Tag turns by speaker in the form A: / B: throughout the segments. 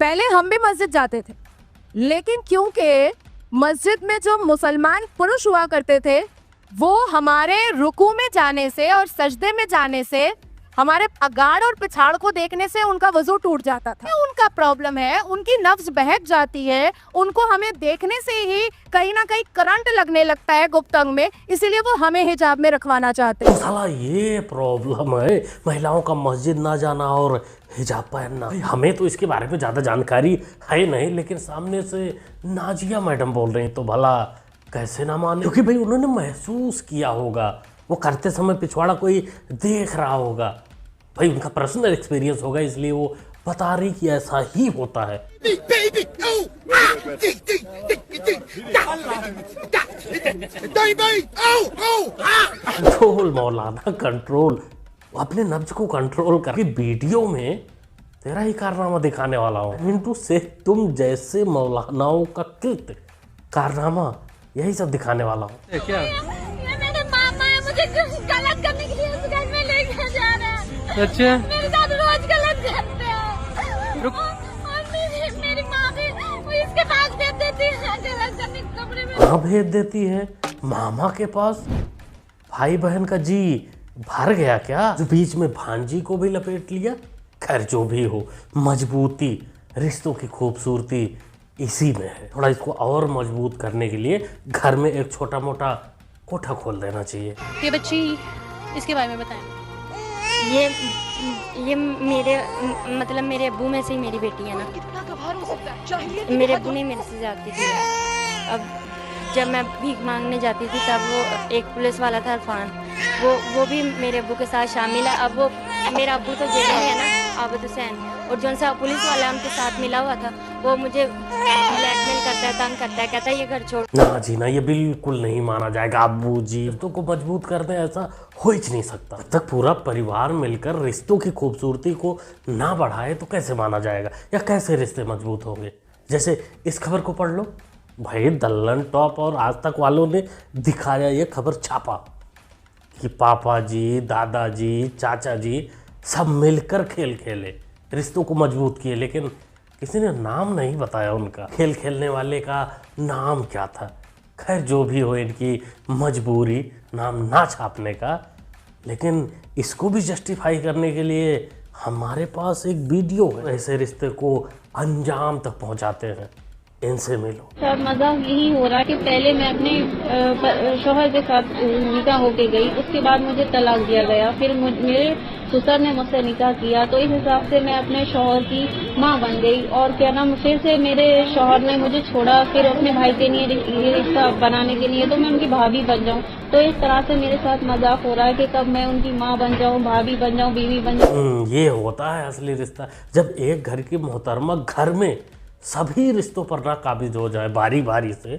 A: पहले हम भी मस्जिद जाते थे, लेकिन क्योंकि मस्जिद में जो मुसलमान पुरुष हुआ करते थे वो हमारे रुकू में जाने से और सजदे में जाने से, हमारे अगाड़ और पिछाड़ को देखने से उनका वजू टूट जाता था। उनका प्रॉब्लम है, उनकी नफ्स बहक जाती है, उनको हमें देखने से ही कहीं ना कहीं करंट लगने लगता है गुप्त अंग में, इसीलिए वो हमें हिजाब में रखवाना चाहते हैं।
B: साला ये प्रॉब्लम है महिलाओं का मस्जिद ना जाना और हिजाब पहनना। हमें तो इसके बारे में ज़्यादा जानकारी है नहीं, लेकिन सामने से नाजिया मैडम बोल रही हैं तो भला कैसे ना माने, क्योंकि भाई उन्होंने महसूस किया होगा, वो करते समय पिछवाड़ा कोई देख रहा होगा, भाई उनका पर्सनल एक्सपीरियंस होगा, इसलिए वो बता रही कि ऐसा ही होता है। कंट्रोल मौलाना कंट्रोल, अपने नब्ज को कंट्रोल कर। वीडियो में तेरा ही कारनामा दिखाने वाला हूँ मिंटू से, तुम जैसे मौलानाओं का कृत्य कारनामा यही सब दिखाने वाला हूँ। क्या
C: मेरे मामा है, मुझे गलत करने के लिए उस घर में लेके जा रहा है।
B: अच्छा,
C: मेरे साथ रोज गलत करते हैं। और मेरी माँ भी इसके पास भेज देती है गलत करने के कमरे में।
B: कहाँ भेज देती है? मामा के पास? भाई बहन का जी भर गया क्या, जो बीच में भांजी को भी लपेट लिया। खैर जो भी हो, मजबूती, रिश्तों की खूबसूरती इसी में है। थोड़ा इसको और मजबूत करने के लिए घर में एक छोटा मोटा कोठा खोल देना चाहिए।
D: ये बच्ची, इसके बारे में बताएं।
E: ये मेरे मतलब मेरे अब्बू में से ही मेरी बेटी है ना।
D: कितना गवार हो सकता है, चाहिए
E: मेरे अब्बू ने मेरे से जाती थी। अब जब मैं भीख मांगने जाती थी तब वो एक पुलिस वाला था अरफान, वो भी मेरे अब्बू के साथ शामिल है। अब वो मेरा अब्बू तो जेल में है ना, आबद हुसैन, और जो सा पुलिस वाला उनके साथ मिला हुआ था वो मुझे ब्लैकमेल करता है, तंग करता है, कहता है ये घर छोड़।
B: ना जी ना, ये बिल्कुल नहीं माना जाएगा। अब्बू जी रिश्तों को मजबूत कर दें, ऐसा हो ही नहीं सकता। जब तक पूरा परिवार मिलकर रिश्तों की खूबसूरती को ना बढ़ाए तो कैसे माना जाएगा, या कैसे रिश्ते मजबूत होंगे। जैसे इस खबर को पढ़ लो भाई, दल्लन टॉप और आज तक वालों ने दिखाया ये खबर छापा कि पापा जी, दादाजी, चाचा जी सब मिलकर खेल खेले, रिश्तों को मजबूत किए, लेकिन किसी ने नाम नहीं बताया उनका। खेल खेलने वाले का नाम क्या था। खैर जो भी हो, इनकी मजबूरी नाम ना छापने का, लेकिन इसको भी जस्टिफाई करने के लिए हमारे पास एक वीडियो है। ऐसे रिश्ते को अंजाम तक पहुंचाते हैं, इनसे मिलो।
F: सर मजाक यही हो रहा है कि पहले मैं अपने शोहर के साथ निकाह होके गई, उसके बाद मुझे तलाक दिया गया, फिर मेरे ससुर ने मुझसे निकाह किया, तो इस हिसाब से मैं अपने शोहर की माँ बन गई। और क्या नाम, फिर से मेरे शोहर ने मुझे छोड़ा, फिर अपने भाई के लिए रिश्ता बनाने के लिए तो मैं उनकी भाभी बन जाऊँ। तो इस तरह से मेरे साथ मजाक हो रहा है कि कब मैं उनकी माँ बन जाऊँ, भाभी बन जाऊँ, बीवी बन जाऊँ।
B: ये होता है असली रिश्ता, जब एक घर की मोहतरमा घर में सभी रिश्तों पर ना काबिज हो जाए बारी बारी से,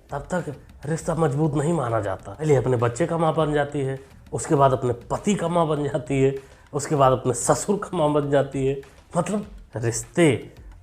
B: तब तक रिश्ता मजबूत नहीं माना जाता। पहले अपने बच्चे का माँ बन जाती है, उसके बाद अपने पति का माँ बन जाती है, उसके बाद अपने ससुर का माँ बन जाती है। मतलब रिश्ते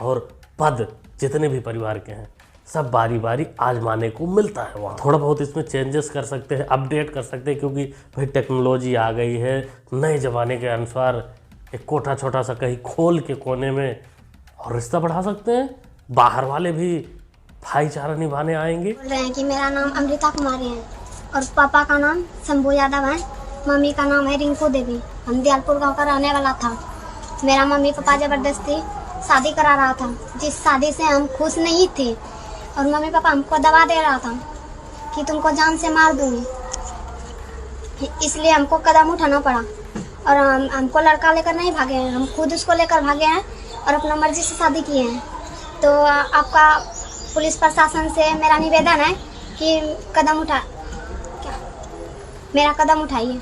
B: और पद जितने भी परिवार के हैं सब बारी बारी आजमाने को मिलता है वहाँ। थोड़ा बहुत इसमें चेंजेस कर सकते हैं, अपडेट कर सकते हैं, क्योंकि भाई टेक्नोलॉजी आ गई है। नए ज़माने के अनुसार एक कोठा छोटा सा कहीं खोल के कोने में और रिश्ता बढ़ा सकते हैं। बाहर वाले भी भाईचारा निभाने आएंगे।
G: बोल रहे हैं कि मेरा नाम अमृता कुमारी है और पापा का नाम शंभू यादव है, मम्मी का नाम है रिंकू देवी। हम दयालपुर गांव का रहने वाला था। मेरा मम्मी पापा जबरदस्ती शादी करा रहा था, जिस शादी से हम खुश नहीं थे, और मम्मी पापा हमको दबा दे रहा था कि तुमको जान से मार दूंगी। इसलिए हमको कदम उठाना पड़ा और हमको लड़का लेकर नहीं भागे हैं, हम खुद उसको लेकर भागे हैं और अपना मर्जी से शादी किए हैं। तो आपका पुलिस प्रशासन से मेरा निवेदन है कि मेरा कदम उठाइए।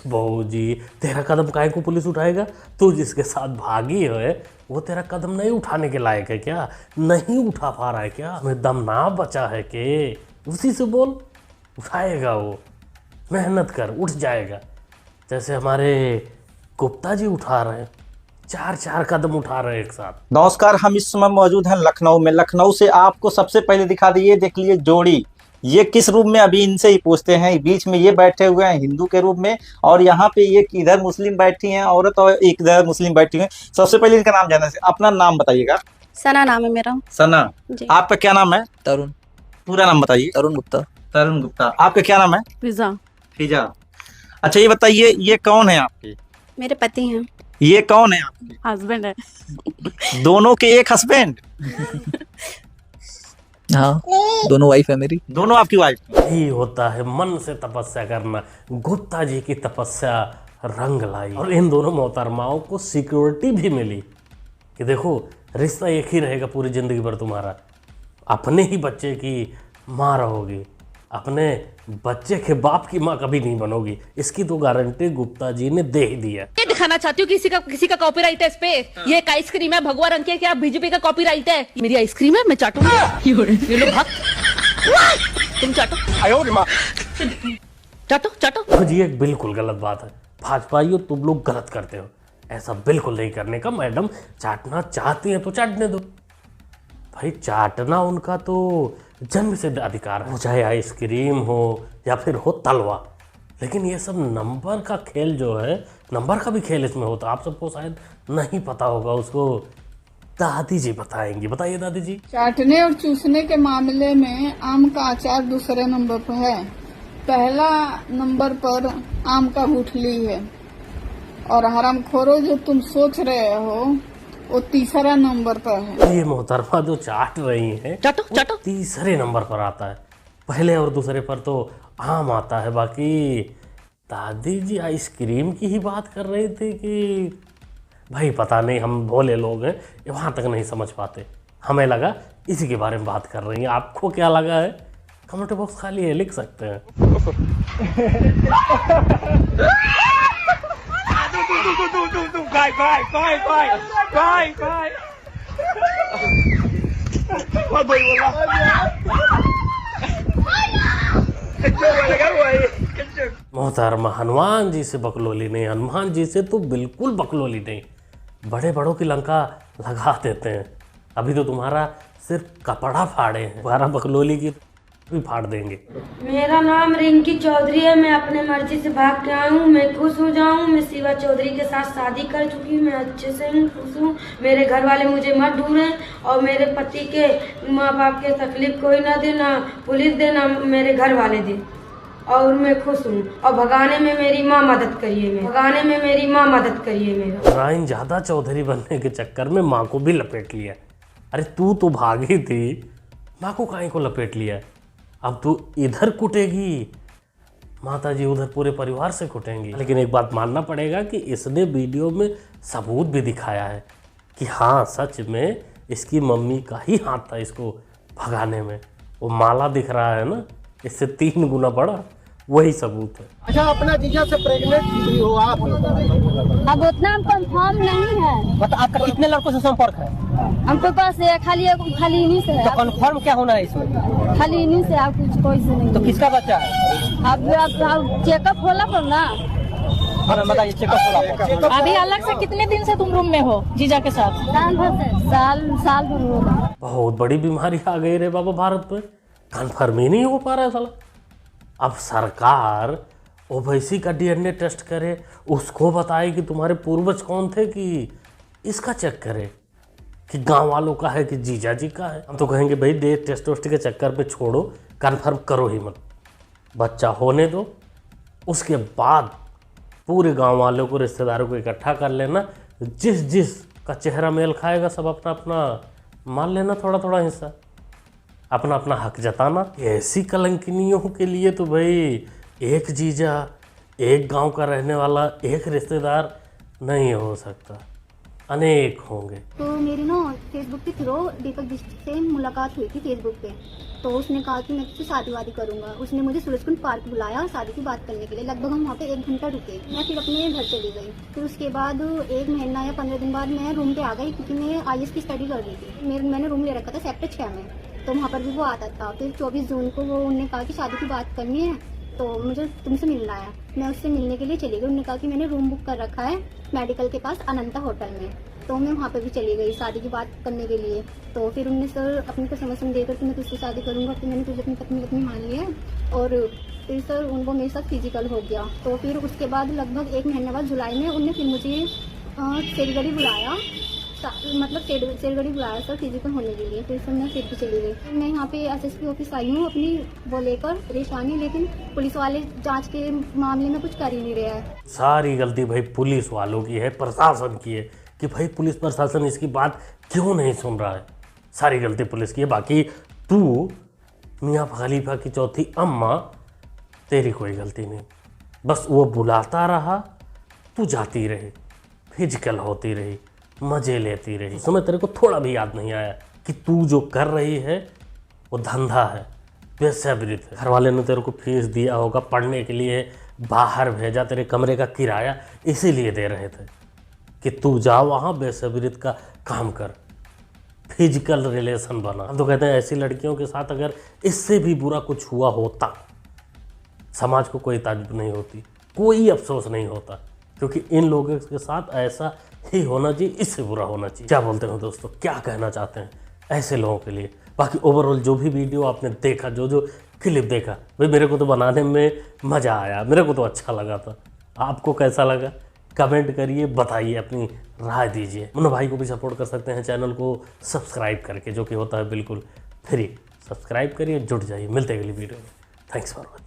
B: बहू जी, तेरा कदम काहे को पुलिस उठाएगा? तू जिसके साथ भागी है वो तेरा कदम नहीं उठाने के लायक है क्या? नहीं उठा पा रहा है क्या? मैं दम ना बचा है के? उसी से बोल, उठाएगा वो। मेहनत कर, उठ जाएगा। जैसे हमारे गुप्ता जी उठा रहे हैं, 4 कदम उठा रहे हैं एक साथ।
H: नमस्कार, हम इस समय मौजूद हैं लखनऊ में। लखनऊ से आपको सबसे पहले दिखा दिए, देख लिए जोड़ी, ये किस रूप में, अभी इनसे ही पूछते हैं। बीच में ये बैठे हुए हैं हिंदू के रूप में, और यहाँ पे एक इधर मुस्लिम बैठी हैं औरत और एक इधर मुस्लिम बैठी हैं। सबसे पहले इनका नाम जानना है, अपना नाम बताइएगा।
D: सना नाम है मेरा।
H: सना,
D: जी।
H: आपका क्या नाम है?
I: तरुण।
H: पूरा नाम बताइए।
I: तरुण गुप्ता।
H: तरुण गुप्ता। आपका क्या नाम है?
D: फिजा।
H: फिजा। अच्छा ये बताइए, ये कौन है आपके?
D: मेरे पति हैं।
H: ये कौन है आपके?
D: हस्बैंड है।
H: दोनों के एक हस्बैंड?
I: हाँ, दोनों वाइफ है मेरी।
H: दोनों आपकी वाइफ?
B: यही होता है मन से तपस्या करना। गुप्ता जी की तपस्या रंग लाई और इन दोनों मोहतरमाओं को सिक्योरिटी भी मिली कि देखो रिश्ता एक ही रहेगा पूरी जिंदगी भर तुम्हारा। अपने ही बच्चे की माँ रहोगी, अपने बच्चे के बाप की माँ कभी नहीं बनोगी। इसकी तो गारंटी गुप्ता जी ने दे ही दी है।
J: ये दिखाना चाहती हूँ किसी का कॉपीराइट है इस पे। ये एक आइसक्रीम है भगवा रंग की, क्या बीजेपी का कॉपीराइट है? मेरी आइसक्रीम है, मैं चाटूंगी। ये लो भाग, तुम चाटो, चाटो चाटो।
B: तो जी एक बिल्कुल गलत बात है, भाजपाइयों तुम लोग गलत करते हो। ऐसा बिल्कुल नहीं करने का। मैडम चाटना चाहती हैं तो चाटने दो भाई, चाटना उनका तो जन्म सिद्ध अधिकार है, चाहे आइसक्रीम हो या फिर हो तलवा। लेकिन ये सब नंबर का खेल जो है, नंबर का भी खेल इसमें होता है। आप सबको शायद नहीं पता होगा, उसको दादी जी बताएंगी। बताइए दादी जी।
K: चाटने और चूसने के मामले में आम का अचार दूसरे नंबर पर है। पहला नंबर पर आम का गुठली है और हरामखोरों जो तुम सोच रहे हो वो तीसरा नंबर पर है।
B: ये मोहतरमा जो चाट रही हैं
J: चाटो चाटो,
B: तीसरे नंबर पर आता है। पहले और दूसरे पर तो आम आता है। बाकी दादी जी आइसक्रीम की ही बात कर रही थी कि भाई पता नहीं, हम भोले लोग हैं, वहाँ तक नहीं समझ पाते। हमें लगा इसी के बारे में बात कर रही हैं। आपको क्या लगा है? कमेंट बॉक्स खाली है, लिख सकते हैं। मोहतरमा हनुमान जी से बकलोली नहीं, हनुमान जी से तो बिल्कुल बकलोली नहीं। बड़े बड़ों की लंका लगा देते हैं। अभी तो तुम्हारा सिर्फ कपड़ा फाड़े हैं, तुम्हारा बकलोली की भी फाड़ देंगे।
E: मेरा नाम रिंकी चौधरी है। मैं अपने मर्जी से भाग के आई हूँ। मैं खुश हो जाऊँ। मैं शिवा चौधरी के साथ शादी कर चुकी हूँ। मैं अच्छे से हूँ, खुश हूँ। मेरे घर वाले मुझे मत ढूंढें और मेरे पति के माँ बाप के तकलीफ कोई ना दे, ना पुलिस दे, ना मेरे घर वाले दे। और मैं खुश हूँ। और भगाने में मेरी माँ मदद करिए, मेरे भगाने में मेरी माँ मदद करिए मेरा।
B: राइन ज्यादा चौधरी बनने के चक्कर में माँ को भी लपेट लिया। अरे तू तो भागी थी, माँ को काहे को लपेट लिया? अब तू इधर कुटेगी, माता जी उधर पूरे परिवार से कुटेंगी। लेकिन एक बात मानना पड़ेगा कि इसने वीडियो में सबूत भी दिखाया है कि हाँ सच में इसकी मम्मी का ही हाथ था इसको भगाने में। वो माला दिख रहा है ना, इससे 3 गुना बड़ा, वही सबूत है।
L: अच्छा, अपना जीजा से प्रेग्नेंट भी हो आप?
C: अब उतना कंफर्म नहीं है।
L: मतलब आपका कितने लड़कों से संपर्क है?
C: हमको पास खाली इन्हीं से है।
L: तो कंफर्म क्या होना है इसमें?
C: खाली इन्हीं से, आप कुछ कोई से नहीं।
L: तो किसका बच्चा है?
C: अब चेकअप होला पर ना।
L: बताइए, चेकअप होला।
D: अभी अलग से कितने दिन से तुम रूम में हो जीजा के साथ?
C: साल भर से, साल भर होगा।
B: बहुत बड़ी बीमारी आ गई रे बाबा भारत में, कन्फर्म ही नहीं हो पा रहा है साला। अब सरकार ओवैसी का डीएनए टेस्ट करे, उसको बताए कि तुम्हारे पूर्वज कौन थे, कि इसका चेक करे कि गांव वालों का है कि जीजा जी का है। हम तो कहेंगे भाई टेस्ट वेस्ट के चक्कर में छोड़ो, कन्फर्म करो ही मत, बच्चा होने दो। उसके बाद पूरे गांव वालों को, रिश्तेदारों को इकट्ठा कर लेना। जिस का चेहरा मेल खाएगा सब अपना अपना मान लेना, थोड़ा थोड़ा हिस्सा, अपना अपना हक जताना। ऐसी कलंकिनियों के लिए तो भाई एक जीजा, एक गांव का रहने वाला, एक रिश्तेदार नहीं हो सकता, अनेक होंगे।
G: तो मेरी ना फेसबुक के थ्रू दीपक जी से मुलाकात हुई थी फेसबुक पे। तो उसने कहा कि मैं तुझसे शादी वादी करूंगा। उसने मुझे सूरजकुंड पार्क बुलाया शादी की बात करने के लिए। लगभग हम वहाँ पे 1 घंटा रुके। मैं फिर अपने घर चली गई। फिर उसके बाद 1 महीना या 15 दिन बाद मैं रूम पे आ गई, क्योंकि मैं IAS की स्टडी कर रही थी। मैंने रूम ले रखा था सेक्टर 6 में, तो वहाँ पर भी वो आता था। फिर 24 जून को वो उन्होंने कहा कि शादी की बात करनी है, तो मुझे तुमसे मिलना है। मैं उससे मिलने के लिए चली गई। उन्होंने कहा कि मैंने रूम बुक कर रखा है मेडिकल के पास अनंता होटल में, तो मैं वहाँ पे भी चली गई शादी की बात करने के लिए। तो फिर उन्होंने सर अपने को समर्थन देकर कि मैं तुझसे शादी करूँगा, फिर मैंने तुझे अपनी पत्नी मान ली है। और फिर सर उनको मेरे साथ फिजिकल हो गया। तो फिर उसके बाद लगभग 1 महीने बाद जुलाई में उनने फिर मुझे सिलगढ़ी बुलाया। मतलब सेलगढ़ी बुलाया सर फिजिकल होने के लिए, फिर सर मैं फिर भी चली गई। मैं यहाँ पे एसएसपी ऑफिस आई हूँ अपनी वो लेकर परेशानी, लेकिन पुलिस वाले जांच के मामले में कुछ कर ही नहीं रहे हैं।
B: सारी गलती भाई पुलिस वालों की है, प्रशासन की है कि भाई पुलिस प्रशासन इसकी बात क्यों नहीं सुन रहा है। सारी गलती पुलिस की है। बाकी तू मियाँ खलीफा की चौथी अम्मा, तेरी कोई गलती नहीं। बस वो बुलाता रहा, तू जाती रही, फिजिकल होती रही, मजे लेती रही। समय तेरे को थोड़ा भी याद नहीं आया कि तू जो कर रही है वो धंधा है, बेसब्रित है। घर वाले ने तेरे को फीस दिया होगा, पढ़ने के लिए बाहर भेजा, तेरे कमरे का किराया इसीलिए दे रहे थे कि तू जा वहाँ बेसब्रित का काम कर, फिजिकल रिलेशन बना। हम तो कहते हैं ऐसी लड़कियों के साथ अगर इससे भी बुरा कुछ हुआ होता, समाज को कोई ताज्जुब नहीं होती, कोई अफसोस नहीं होता, क्योंकि इन लोगों के साथ ऐसा ही होना चाहिए, इससे बुरा होना चाहिए। क्या बोलते हो दोस्तों, क्या कहना चाहते हैं ऐसे लोगों के लिए? बाकी ओवरऑल जो भी वीडियो आपने देखा, जो क्लिप देखा, भाई मेरे को तो बनाने में मज़ा आया, मेरे को तो अच्छा लगा था। आपको कैसा लगा कमेंट करिए, बताइए, अपनी राय दीजिए। मुन्ना भाई को भी सपोर्ट कर सकते हैं चैनल को सब्सक्राइब करके, जो कि होता है बिल्कुल फ्री। सब्सक्राइब करिए, जुड़ जाइए। मिलते हैं अगली वीडियो में। Thanks for watching.